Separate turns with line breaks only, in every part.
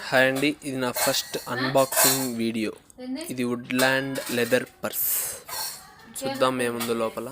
Hi అండి, ఇది నా ఫస్ట్ అన్బాక్సింగ్ వీడియో. ఇది వుడ్లాండ్ లెదర్ పర్స్. చూద్దాం ఏముందో లోపల.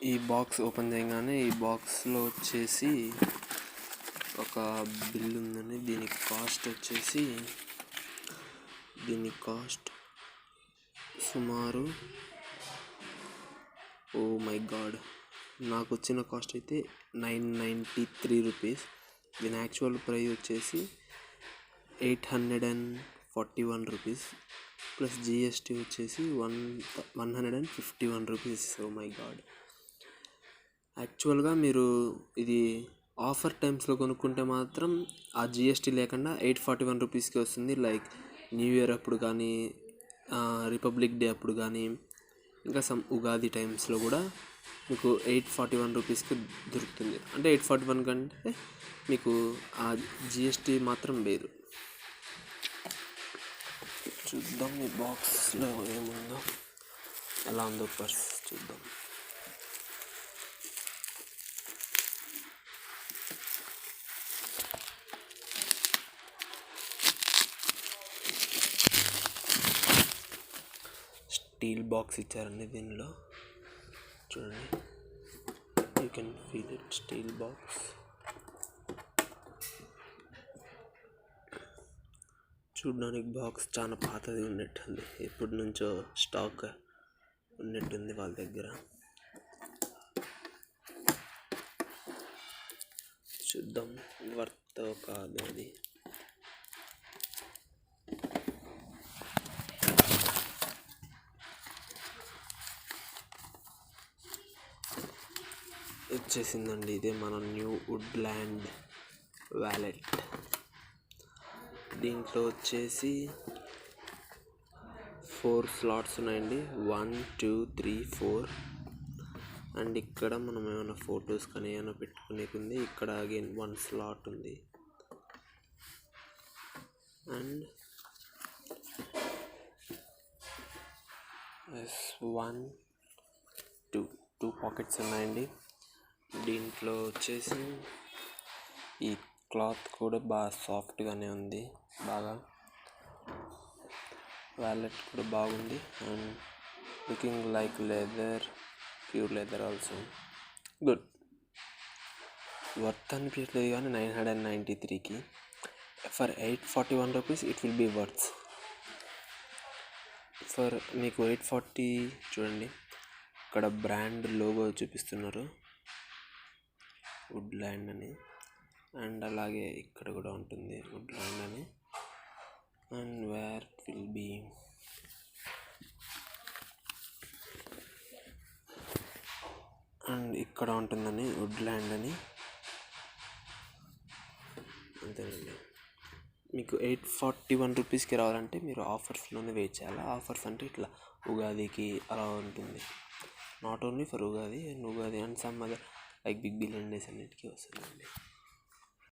ఈ బాక్స్ ఓపెన్ చేయగానే ఈ బాక్స్లో వచ్చేసి ఒక బిల్ ఉందని. దీని కాస్ట్ సుమారు, ఓ మై గాడ్, నాకు వచ్చిన కాస్ట్ అయితే 993 రూపీస్. దీని యాక్చువల్ ప్రైస్ వచ్చేసి 841 రూపీస్ ప్లస్ జిఎస్టీ వచ్చేసి 151 రూపీస్. Oh my God. యాక్చువల్గా మీరు ఇది ఆఫర్ టైమ్స్లో కొనుక్కుంటే మాత్రం ఆ జిఎస్టీ లేకుండా 841 రూపీస్కి వస్తుంది. లైక్ న్యూ ఇయర్ అప్పుడు కానీ, రిపబ్లిక్ డే అప్పుడు కానీ, ఇంకా ఉగాది టైమ్స్లో కూడా మీకు 841 రూపీస్కి దొరుకుతుంది. అంటే 841 కంటే మీకు ఆ జిఎస్టీ మాత్రం లేదు. చూద్దాం ఈ బాక్స్లో ఏముందో, ఎలా ఉందో పర్స్ చూద్దాం. స్టీల్ బాక్స్ ఇచ్చారండి దీనిలో, చూడండి, you can feel it. Steel box చూడడానికి బాక్స్ చాలా పాతది ఉన్నట్టుంది, ఎప్పటి నుంచో స్టాక్ ఉన్నట్టుంది వాళ్ళ దగ్గర. చూద్దాం వర్త్ కాదు అది. వచ్చేసిందండి, ఇదే మన న్యూ వుడ్లాండ్ వ్యాలెట్. దీంట్లో వచ్చేసి 4 స్లాట్స్ ఉన్నాయండి, 1 2 3 4. అండ్ ఇక్కడ మనం ఏమైనా ఫొటోస్ కానీ ఏమైనా పెట్టుకునేది ఉంది. ఇక్కడ అగైన్ 1 స్లాట్ ఉంది. అండ్ 1 2 పాకెట్స్ ఉన్నాయండి. దీంట్లో వచ్చేసి ఈ క్లాత్ కూడా బాగా సాఫ్ట్గానే ఉంది, బాగా వ్యాలెట్ కూడా బాగుంది. And looking like leather, pure leather also. Good. Worth అనిపించలేదు కానీ 993కి for 841 rupees it will be worth. For మీకు 840 చూడండి, ఇక్కడ బ్రాండ్ లోగో చూపిస్తున్నారు, వుడ్లాండ్ అని. అండ్ అలాగే ఇక్కడ కూడా ఉంటుంది వుడ్లాండ్ అని. And where will be, and ఇక్కడ ఉంటుందని వుడ్లాండ్ అని. అంతేనండి. మీకు 841 రూపీస్కి రావాలంటే మీరు ఆఫర్స్లోనే వెయిట్ చేయాలి. ఆఫర్స్ అంటే ఇట్లా ఉగాదికి అలా ఉంటుంది, not only for Ugadi and some other like big billion days అన్నిటికీ వస్తుందండి.